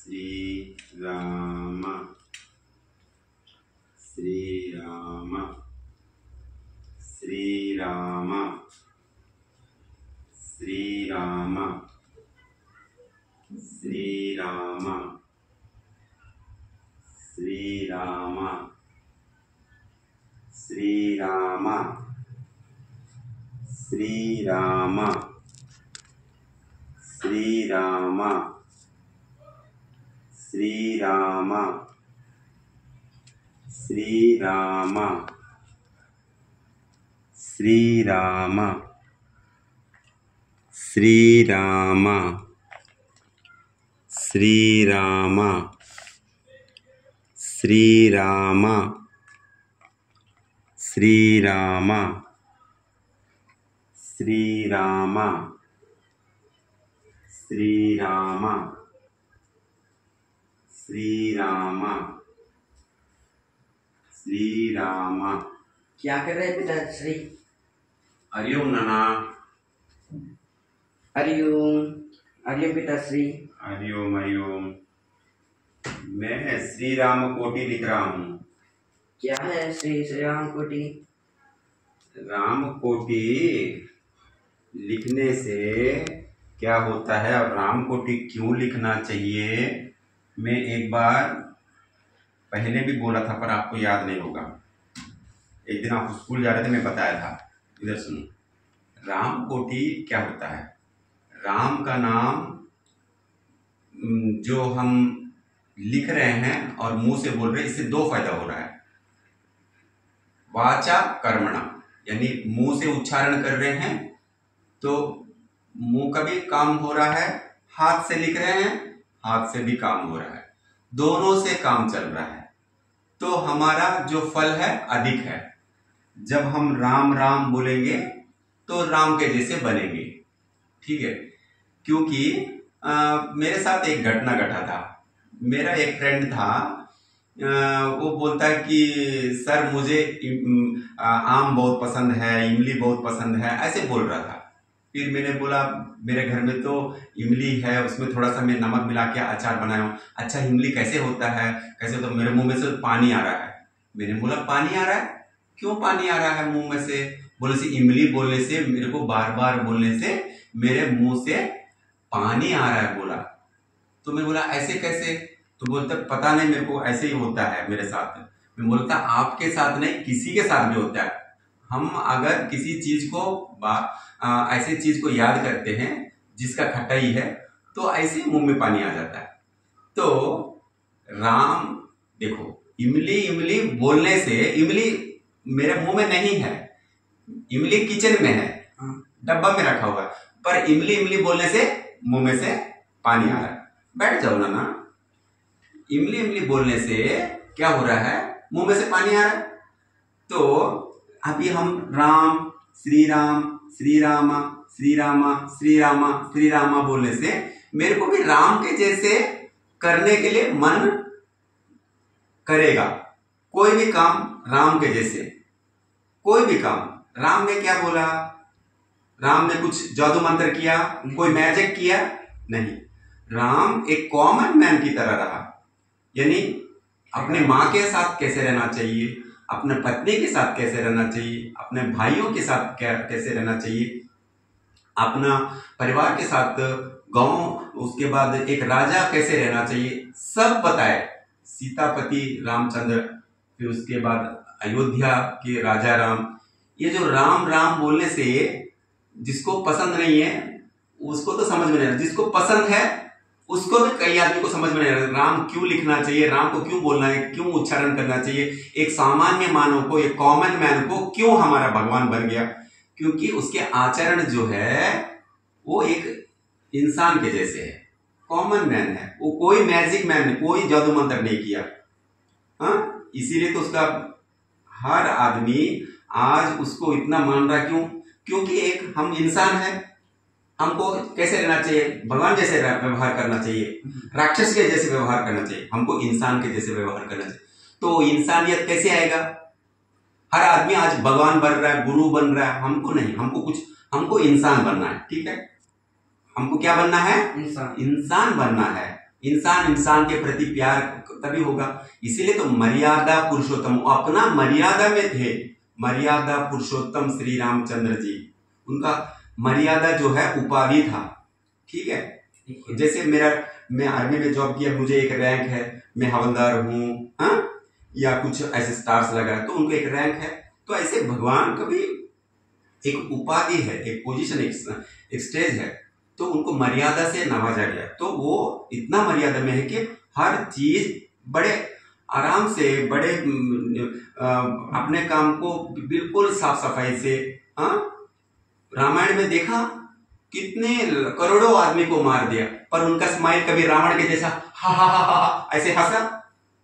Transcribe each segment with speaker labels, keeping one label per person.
Speaker 1: श्री राम श्री राम श्री राम श्री राम श्री राम श्री राम श्री राम श्री राम श्री राम श्री राम श्री राम श्री राम श्री राम श्री राम श्री राम श्री राम श्री राम श्री राम श्री राम श्री राम।
Speaker 2: क्या कर रहे हैं पिताश्री?
Speaker 1: हरिओम नाना।
Speaker 2: हरिओम हरिओम पिताश्री।
Speaker 1: हरिओम हरिओम। मैं श्री राम कोटि लिख रहा हूँ।
Speaker 2: क्या है श्री राम कोटि?
Speaker 1: राम कोटि लिखने से क्या होता है और राम कोटि क्यों लिखना चाहिए, मैं एक बार पहले भी बोला था पर आपको याद नहीं होगा। एक दिन आप स्कूल जा रहे थे, मैं बताया था। इधर सुनो, राम कोटि क्या होता है। राम का नाम जो हम लिख रहे हैं और मुंह से बोल रहे हैं, इससे दो फायदा हो रहा है। वाचा कर्मणा, यानी मुंह से उच्चारण कर रहे हैं तो मुंह का भी काम हो रहा है, हाथ से लिख रहे हैं हाथ से भी काम हो रहा है, दोनों से काम चल रहा है, तो हमारा जो फल है अधिक है। जब हम राम राम बोलेंगे तो राम के जैसे बनेंगे, ठीक है। क्योंकि मेरे साथ एक घटना घटा था। मेरा एक फ्रेंड था, वो बोलता है कि सर मुझे आम बहुत पसंद है, इमली बहुत पसंद है, ऐसे बोल रहा था। फिर मैंने बोला मेरे घर में तो इमली है, उसमें थोड़ा सा मैं नमक मिला के अचार बनाया हूँ। अच्छा इमली कैसे होता है, कैसे होता है? मेरे मुंह में से पानी आ रहा है। मैंने बोला पानी आ रहा है? क्यों पानी आ रहा है मुंह में से? बोले से इमली बोलने से, मेरे को बार बार बोलने से मेरे मुंह से पानी आ रहा है बोला। तो मैं बोला ऐसे कैसे? तो बोलता पता नहीं, मेरे को ऐसे ही होता है मेरे साथ। मैं बोलता आपके साथ नहीं, किसी के साथ भी होता है। हम अगर किसी चीज को ऐसे चीज को याद करते हैं जिसका खटाई है, तो ऐसे मुंह में पानी आ जाता है। तो राम देखो, इमली इमली बोलने से, इमली मेरे मुंह में नहीं है, इमली किचन में है, डब्बा में रखा हुआ है, पर इमली इमली बोलने से मुंह में से पानी आ रहा है। बैठ जाओ ना। इमली इमली बोलने से क्या हो रहा है, मुंह में से पानी आ रहा है। तो अभी हम राम श्री राम श्री राम श्री राम श्री राम श्री राम बोलने से मेरे को भी राम के जैसे करने के लिए मन करेगा। कोई भी काम राम के जैसे, कोई भी काम। राम ने क्या बोला? राम ने कुछ जादू मंत्र किया, कोई मैजिक किया? नहीं। राम एक कॉमन मैन की तरह रहा। यानी अपने माँ के साथ कैसे रहना चाहिए, अपने पत्नी के साथ कैसे रहना चाहिए, अपने भाइयों के साथ कैसे रहना चाहिए, अपना परिवार के साथ, गांव, उसके बाद एक राजा कैसे रहना चाहिए, सब बताए। सीतापति रामचंद्र, फिर उसके बाद अयोध्या के राजा राम। ये जो राम राम बोलने से जिसको पसंद नहीं है उसको तो समझ में नहीं आ रहा, जिसको पसंद है उसको भी, कई आदमी को समझ में नहीं आ रहा राम क्यों लिखना चाहिए, राम को क्यों बोलना है, क्यों उच्चारण करना चाहिए। एक सामान्य मानव को, एक कॉमन मैन को क्यों हमारा भगवान बन गया? क्योंकि उसके आचरण जो है वो एक इंसान के जैसे है, कॉमन मैन है वो, कोई मैजिक मैन नहीं, कोई जादू मंत्र नहीं किया। हाँ, इसीलिए तो उसका हर आदमी आज उसको इतना मान रहा। क्यों? क्योंकि एक हम इंसान है, हमको कैसे रहना चाहिए, भगवान जैसे व्यवहार करना चाहिए, राक्षस के जैसे व्यवहार करना चाहिए, हमको इंसान के जैसे व्यवहार करना चाहिए। तो इंसानियत कैसे आएगा? हर आदमी आज भगवान बन रहा है, गुरु बन रहा है, हमको नहीं, हमको इंसान बनना है, ठीक है। हमको क्या बनना है? इंसान बनना है। इंसान इंसान के प्रति प्यार तभी होगा। इसीलिए तो मर्यादा पुरुषोत्तम, अपना मर्यादा में थे। मर्यादा पुरुषोत्तम श्री रामचंद्र जी, उनका मर्यादा जो है उपाधि था। ठीक है, जैसे मैं आर्मी में जॉब किया, मुझे एक रैंक है, मैं हवलदार हूँ, हाँ, या कुछ ऐसे स्टार्स लगा है तो उनको एक रैंक है। तो ऐसे भगवान का भी एक उपाधि है, एक पोजीशन, एक स्टेज है, तो उनको मर्यादा से नवाजा गया। तो वो इतना मर्यादा में है कि हर चीज बड़े आराम से, बड़े अपने काम को बिल्कुल साफ सफाई से। हाँ, रामायण में देखा कितने करोड़ों आदमी को मार दिया, पर उनका स्माइल कभी रावण के जैसा हा हा हा हा ऐसे हंसा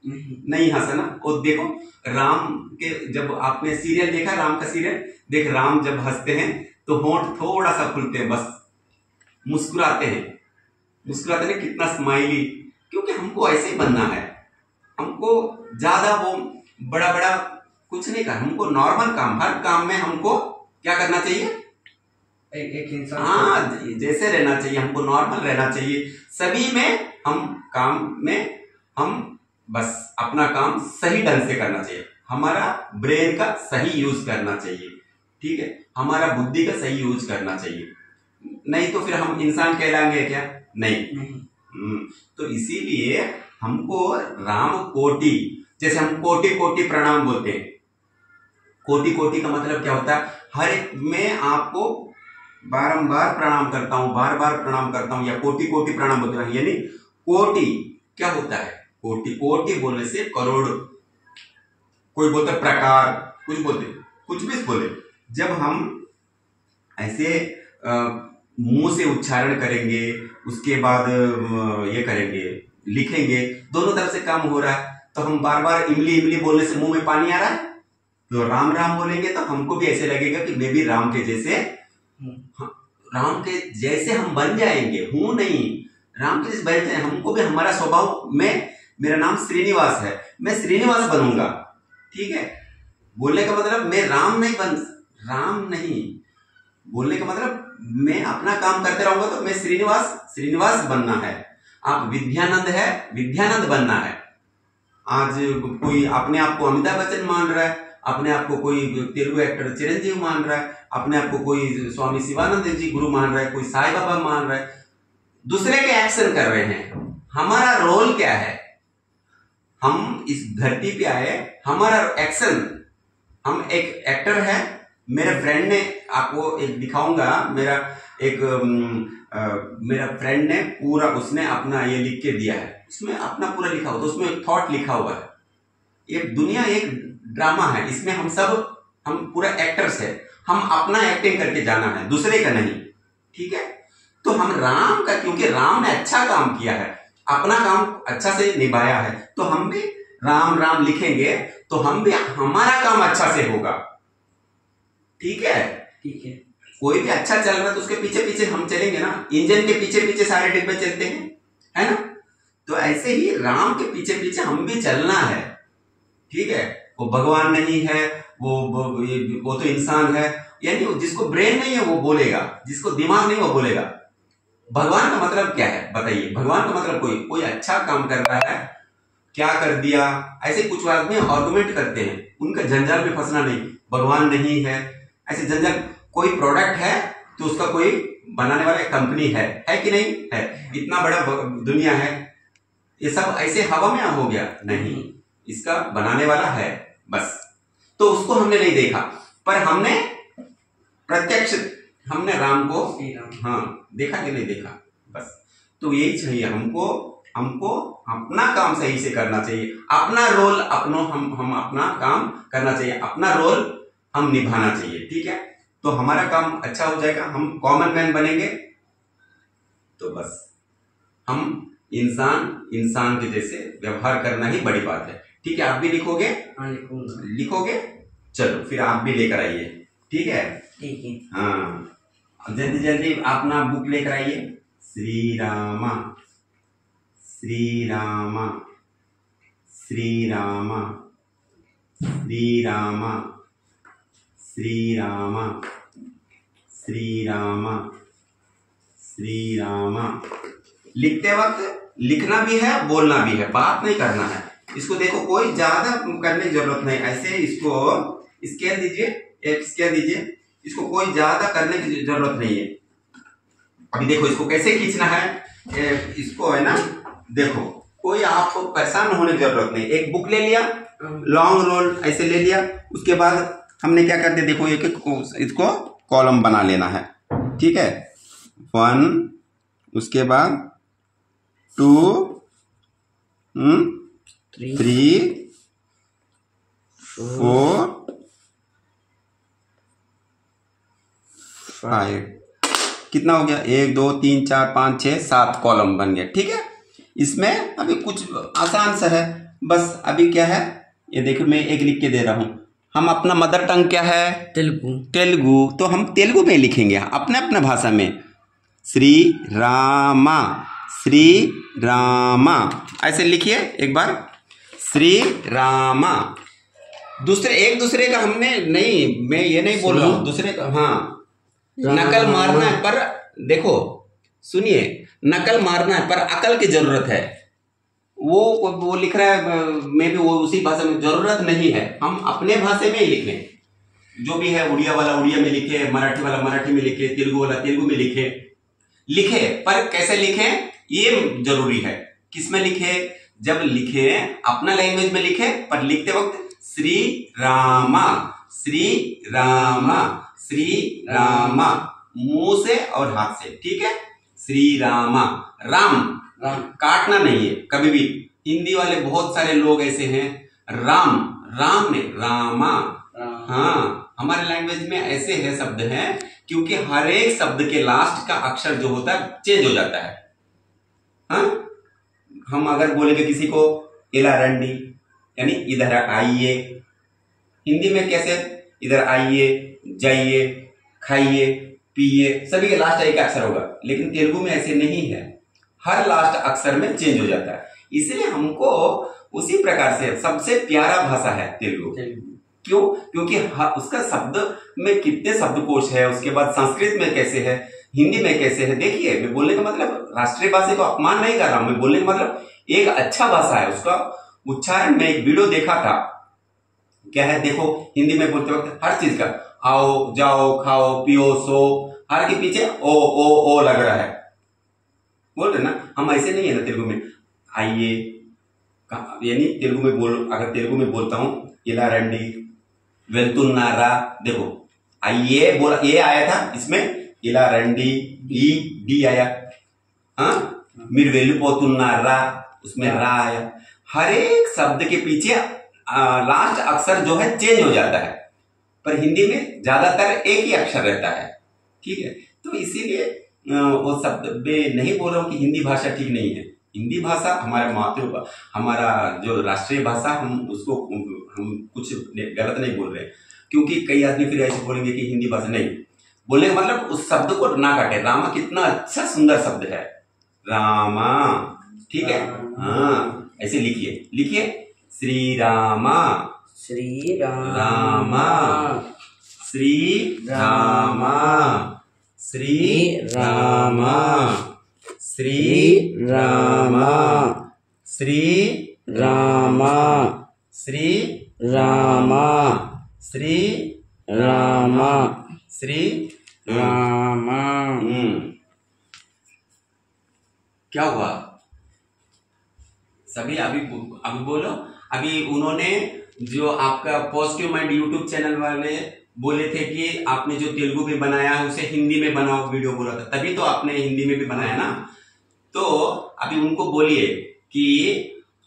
Speaker 1: नहीं हंसा ना। और देखो राम के, जब आपने सीरियल देखा, राम का सीरियल देख, राम जब हंसते हैं तो होंठ थोड़ा सा खुलते हैं, बस मुस्कुराते हैं, कितना स्माइली। क्योंकि हमको ऐसे ही बनना है, हमको ज्यादा वो बड़ा बड़ा कुछ नहीं करना, हमको नॉर्मल काम, हर काम में हमको क्या करना चाहिए,
Speaker 2: एक इंसान,
Speaker 1: हाँ, जैसे रहना चाहिए, हमको नॉर्मल रहना चाहिए। सभी में हम काम में हम बस अपना काम सही ढंग से करना चाहिए, हमारा ब्रेन का सही यूज करना चाहिए। ठीक है, हमारा बुद्धि का सही यूज करना चाहिए, नहीं तो फिर हम इंसान कहलाएंगे क्या? नहीं। तो इसीलिए हमको राम कोटि, जैसे हम कोटि कोटि प्रणाम बोलते हैं, कोटि कोटि का मतलब क्या होता है, हर एक में आपको बारंबार प्रणाम करता हूं, बार बार प्रणाम करता हूं, या कोटि कोटि प्रणाम बोलते हैं। यानी कोटि क्या होता है, कोटि, कोटि बोलने से करोड़, कोई बोलते प्रकार, कुछ बोलते, कुछ भी बोले। जब हम ऐसे मुंह से उच्चारण करेंगे, उसके बाद ये करेंगे, लिखेंगे, दोनों तरफ से काम हो रहा है, तो हम बार बार इमली इमली बोलने से मुंह में पानी आ रहा है, तो राम राम बोलेंगे तो हमको भी ऐसे लगेगा कि मैं भी राम के जैसे, राम के जैसे हम बन जाएंगे। हूं नहीं, राम के जैसे बन जाए, हमको भी, हमारा स्वभाव में, मेरा नाम श्रीनिवास है, मैं श्रीनिवास बनूंगा। ठीक है, बोलने का मतलब मैं राम नहीं, बोलने का मतलब मैं अपना काम करते रहूंगा तो मैं श्रीनिवास बनना है। आप विद्यानंद है, विद्यानंद बनना है। आज कोई अपने आप को अमिताभ बच्चन मान रहा है, अपने आप को कोई तेलुगु एक्टर चिरंजीवी मान रहा है, अपने आप को कोई स्वामी शिवानंद जी गुरु मान रहा है, कोई साईं बाबा मान रहा है, दूसरे के एक्शन कर रहे हैं। हमारा रोल क्या है, हम इस धरती पे आए, हमारा एक्शन, हम एक एक्टर है। मेरे फ्रेंड ने, आपको एक दिखाऊंगा, मेरा फ्रेंड ने पूरा, उसने अपना ये लिख के दिया है, उसमें अपना पूरा लिखा हुआ, तो उसमें एक थॉट लिखा हुआ है। ये दुनिया एक ड्रामा है, इसमें हम पूरा एक्टर्स है, हम अपना एक्टिंग करके जाना है, दूसरे का नहीं। ठीक है, तो हम राम का, क्योंकि राम ने अच्छा काम किया है, अपना काम अच्छा से निभाया है, तो हम भी राम राम लिखेंगे तो हम भी, हमारा काम अच्छा से होगा। ठीक है, कोई भी अच्छा चल रहा है तो उसके पीछे पीछे हम चलेंगे ना, इंजन के पीछे पीछे सारे डिब्बे चलते हैं, है ना। तो ऐसे ही राम के पीछे पीछे हम भी चलना है। ठीक है, वो भगवान नहीं है, वो तो इंसान है, यानी जिसको ब्रेन नहीं है वो बोलेगा, जिसको दिमाग नहीं वो बोलेगा। भगवान का मतलब क्या है बताइए, भगवान का मतलब कोई अच्छा काम कर रहा है, क्या कर दिया, ऐसे कुछ आदमी आर्गुमेंट करते हैं, उनका जंजाल में फंसना नहीं। भगवान नहीं है, ऐसे जंजाल, कोई प्रोडक्ट है तो उसका कोई बनाने वाला कंपनी है कि नहीं है, इतना बड़ा दुनिया है, ये सब ऐसे हवा में हो गया नहीं, इसका बनाने वाला है बस। तो उसको हमने नहीं देखा, पर हमने प्रत्यक्ष, हमने राम को, हाँ, देखा कि नहीं देखा, बस। तो यही चाहिए हमको अपना काम सही से करना चाहिए, अपना रोल हम अपना काम करना चाहिए, अपना रोल हम निभाना चाहिए। ठीक है, तो हमारा काम अच्छा हो जाएगा, हम कॉमन मैन बनेंगे, तो बस हम इंसान के जैसे व्यवहार करना ही बड़ी बात है। ठीक है, आप भी लिखोगे?
Speaker 2: हाँ,
Speaker 1: लिखोगे, चलो फिर आप भी लेकर आइए। ठीक है, हाँ, जल्दी जल्दी अपना बुक लेकर आइए। श्री रामा श्री रामा श्री रामा श्री रामा श्री रामा श्री रामा श्री रामा। लिखते वक्त लिखना भी है, बोलना भी है, बात नहीं करना है। इसको देखो, कोई ज्यादा करने की जरूरत नहीं। ऐसे इसको स्केल दीजिए, एक स्केल दीजिए, इसको कोई ज्यादा करने की जरूरत नहीं है। अभी देखो इसको कैसे खींचना है, इसको है ना, देखो कोई आपको परेशान होने की जरूरत नहीं। एक बुक ले लिया, लॉन्ग रोल ऐसे ले लिया, उसके बाद हमने क्या करते, देखो एक इसको कॉलम बना लेना है, ठीक है। 1, उसके बाद 2, 3, 4, 5, कितना हो गया, 1 2 3 4 5 6 7 कॉलम बन गया, ठीक है। इसमें अभी कुछ आसान सा है, बस अभी क्या है, ये देखो मैं एक लिख के दे रहा हूं। हम अपना मदर टंग क्या है, तेलुगु, तो हम तेलुगु में लिखेंगे अपने अपने भाषा में, श्री रामा, श्री रामा, ऐसे लिखिए एक बार, श्री रामा। एक दूसरे का हमने नहीं, मैं ये नहीं बोल रहा हूँ दूसरे का, हाँ नकल मारना है, पर देखो सुनिए, नकल मारना है पर अकल की जरूरत है। वो लिख रहा है, मैं भी वो उसी भाषा में, जरूरत नहीं है, हम अपने भाषा में ही लिखें। जो भी है, उड़िया वाला उड़िया में लिखे, मराठी वाला मराठी में लिखे, तेलुगु वाला तेलुगु में लिखे, पर कैसे लिखे ये जरूरी है। किस में लिखे, जब लिखे अपना लैंग्वेज में लिखे, पर लिखते वक्त श्री रामा, श्री रामा, श्री रामा, मुंह से और हाथ से, ठीक है। श्री रामा, राम काटना नहीं है कभी भी। हिंदी वाले बहुत सारे लोग ऐसे हैं, राम में रामा, हाँ हमारे लैंग्वेज में ऐसे है शब्द हैं, क्योंकि हर एक शब्द के लास्ट का अक्षर जो होता है चेंज हो जाता है। हाँ, हम अगर बोलेंगे किसी को इला रंडी, यानी इधर आइए, हिंदी में कैसे, इधर आइए, जाइए, खाइए, पिए, सभी के लास्ट एक अक्षर होगा, लेकिन तेलुगु में ऐसे नहीं है, हर लास्ट अक्षर में चेंज हो जाता है। इसलिए हमको उसी प्रकार से सबसे प्यारा भाषा है तेलुगु। क्यों? क्योंकि उसका शब्द में कितने शब्दकोश है, उसके बाद संस्कृत में कैसे है, हिंदी में कैसे है। देखिए, मैं बोलने का मतलब राष्ट्रीय भाषा को अपमान नहीं कर रहा हूं, मैं बोलने का मतलब एक अच्छा भाषा है, उसका उच्चारण में एक वीडियो देखा था, क्या है देखो, हिंदी में बोलते वक्त हर चीज का आओ, जाओ, खाओ, पियो, सो, हर के पीछे ओ लग रहा है, बोल रहे ना। हम ऐसे नहीं है ना तेलुगु में, आइए, यानी तेलुगु में बोल, अगर तेलुगु में बोलता हूं इला रंडी वेल्तुन्नारा, देखो आइए बोला, ये आया था, इसमें इला रंडी डी आया, हाँ, मिर वेलुपोतुन्नारा, उसमें रा आया। हर एक शब्द के पीछे लास्ट अक्षर जो है चेंज हो जाता है, पर हिंदी में ज्यादातर एक ही अक्षर रहता है, ठीक है। तो इसीलिए वो शब्द में नहीं बोल रहा हूं कि हिंदी भाषा ठीक नहीं है। हिंदी भाषा हमारा हमारा जो राष्ट्रीय भाषा, हम उसको हम कुछ गलत नहीं बोल रहे, क्योंकि कई आदमी फिर ऐसे बोलेंगे कि हिंदी भाषा नहीं, बोलने का मतलब उस शब्द को ना काटे। रामा कितना अच्छा सुंदर शब्द है, रामा, ठीक है। हाँ, ऐसे लिखिए श्री रामा,
Speaker 2: श्री
Speaker 1: रामा, श्री रामा, श्री रामा, श्री रामा, श्री रामा, श्री रामा, श्री रामा, श्री रामा। क्या हुआ सभी? अभी बोलो। अभी उन्होंने जो आपका पॉजिटिव माइंड यूट्यूब चैनल वाले बोले थे कि आपने जो तेलुगु में बनाया है उसे हिंदी में बनाओ, वीडियो बोला था, तभी तो आपने हिंदी में भी बनाया ना। तो अभी उनको बोलिए कि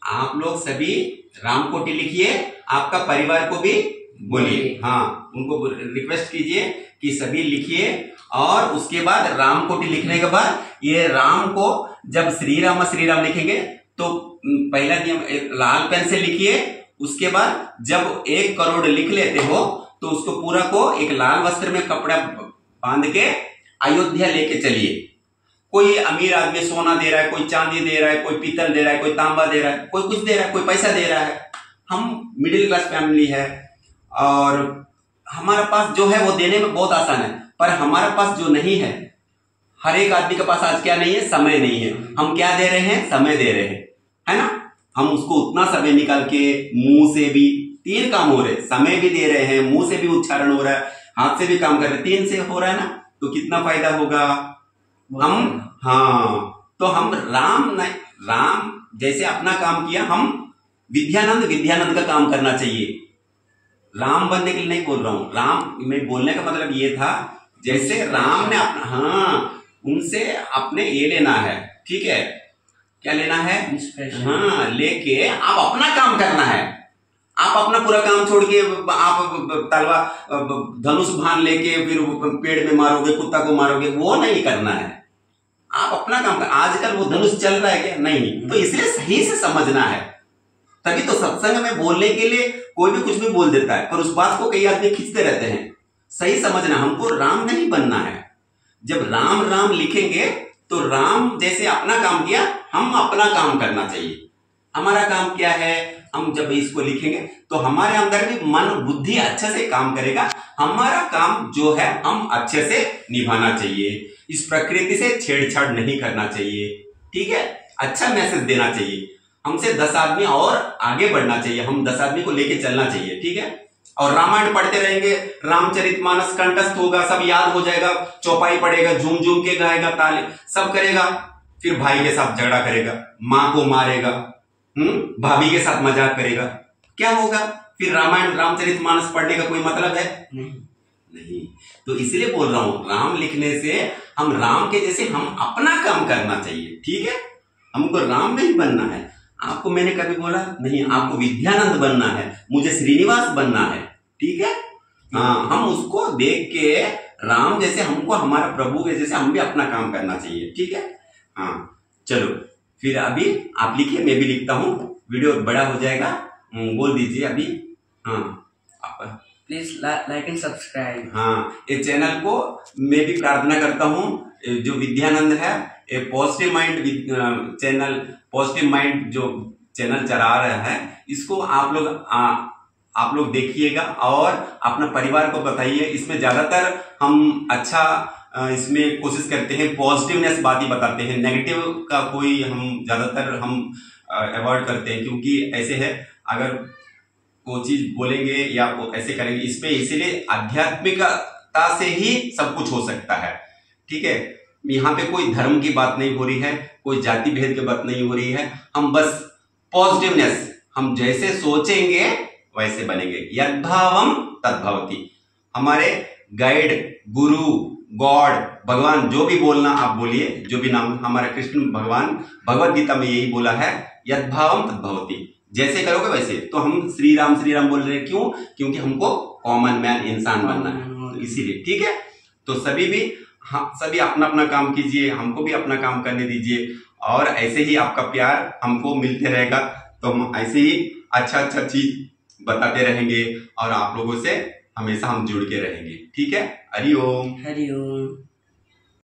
Speaker 1: आप लोग सभी रामकोटि लिखिए, आपका परिवार को भी बोलिए, हाँ उनको रिक्वेस्ट कीजिए कि सभी लिखिए। और उसके बाद रामकोटि लिखने के बाद ये राम को जब श्री राम लिखेंगे तो पहला नियम लाल पेन से लिखिए। उसके बाद जब 1 करोड़ लिख लेते हो तो उसको पूरा को एक लाल वस्त्र में कपड़ा बांध के अयोध्या लेके चलिए। कोई अमीर आदमी सोना दे रहा है, कोई चांदी दे रहा है, कोई पीतल दे रहा है, कोई तांबा दे रहा है, कोई कुछ दे रहा है, कोई पैसा दे रहा है। हम मिडिल क्लास फैमिली है और हमारे पास जो है वो देने में बहुत आसान है, पर हमारे पास जो नहीं है, हर एक आदमी के पास आज क्या नहीं है, समय नहीं है। हम क्या दे रहे हैं, समय दे रहे हैं, है ना। हम उसको उतना समय निकाल के मुंह से भी 3 काम हो रहे, समय भी दे रहे हैं, मुंह से भी उच्चारण हो रहा है, हाथ से भी काम कर रहे हैं, 3 से हो रहा है ना, तो कितना फायदा होगा। हम तो हम राम जैसे अपना काम किया, हम विद्यानंद का काम करना चाहिए। राम बनने के लिए नहीं बोल रहा हूं, राम में बोलने का मतलब ये था जैसे राम ने अपना उनसे अपने ये लेना है, ठीक है, क्या लेना है, लेके आप अपना काम करना है। आप अपना पूरा काम छोड़ के आप तलवार धनुष बाण लेके फिर पेड़ में मारोगे, कुत्ता को मारोगे, वो नहीं करना है। आप अपना काम कर। आजकल वो धनुष चल रहा है क्या, नहीं, तो इसलिए सही से समझना है। तभी तो सत्संग में बोलने के लिए कोई भी कुछ भी बोल देता है, पर उस बात को कई आदमी खींचते रहते हैं। सही समझना, हमको राम नहीं बनना है। जब राम राम लिखेंगे तो राम जैसे अपना काम किया, हम अपना काम करना चाहिए। हमारा काम क्या है, हम जब इसको लिखेंगे तो हमारे अंदर भी मन बुद्धि अच्छे से काम करेगा। हमारा काम जो है हम अच्छे से निभाना चाहिए। इस प्रकृति से छेड़छाड़ नहीं करना चाहिए, ठीक है। अच्छा मैसेज देना चाहिए। हमसे 10 आदमी और आगे बढ़ना चाहिए, हम 10 आदमी को लेके चलना चाहिए, ठीक है। और रामायण पढ़ते रहेंगे, रामचरितमानस कंठस्थ होगा, सब याद हो जाएगा, चौपाई पढ़ेगा, झूम झूम के गाएगा, ताले सब करेगा, फिर भाई के साथ झगड़ा करेगा, मां को मारेगा, भाभी के साथ मजाक करेगा, क्या होगा फिर। रामायण रामचरितमानस पढ़ने का कोई मतलब है, नहीं। तो इसलिए बोल रहा हूं, राम लिखने से हम राम के जैसे हम अपना काम करना चाहिए, ठीक है। हमको राम नहीं बनना है। आपको मैंने कभी बोला नहीं, आपको विद्यानंद बनना है, मुझे श्रीनिवास बनना है, ठीक है। हम उसको देख के राम जैसे हमको हमारा प्रभु के जैसे हम भी अपना काम करना चाहिए, ठीक है। चलो फिर अभी आप लिखिए, मैं भी लिखता हूँ, वीडियो बड़ा हो जाएगा। बोल दीजिए अभी।
Speaker 2: Please like and subscribe.
Speaker 1: ये चैनल को मैं भी प्रार्थना करता हूँ, जो विद्यानंद है, ये positive mind channel, positive mind जो चैनल चला रहा है, इसको आप लोग देखिएगा और अपना परिवार को बताइए। इसमें ज्यादातर हम अच्छा इसमें कोशिश करते हैं, पॉजिटिवनेस बात ही बताते हैं, नेगेटिव का कोई हम ज्यादातर हम अवॉइड करते हैं, क्योंकि ऐसे है अगर वो चीज बोलेंगे या वो ऐसे करेंगे, इस पे इसीलिए आध्यात्मिकता से ही सब कुछ हो सकता है, ठीक है। यहाँ पे कोई धर्म की बात नहीं हो रही है, कोई जाति भेद की बात नहीं हो रही है। हम बस पॉजिटिवनेस, हम जैसे सोचेंगे वैसे बनेंगे। यद्भावम तद्भवति। हमारे गाइड, गुरु, गॉड, भगवान, जो भी बोलना आप बोलिए, जो भी नाम, हमारा कृष्ण भगवान भगवत गीता में यही बोला है, यद्भावम तद्भवति। जैसे करोगे वैसे। तो हम श्री राम बोल रहे हैं, क्यों, क्योंकि हमको कॉमन मैन इंसान बनना है, तो इसीलिए, ठीक है। तो सभी अपना अपना काम कीजिए, हमको भी अपना काम करने दीजिए, और ऐसे ही आपका प्यार हमको मिलते रहेगा, तो हम ऐसे ही अच्छा चीज बताते रहेंगे और आप लोगों से हमेशा हम जुड़ के रहेंगे, ठीक है। हरि ओम।
Speaker 2: हरि ओम।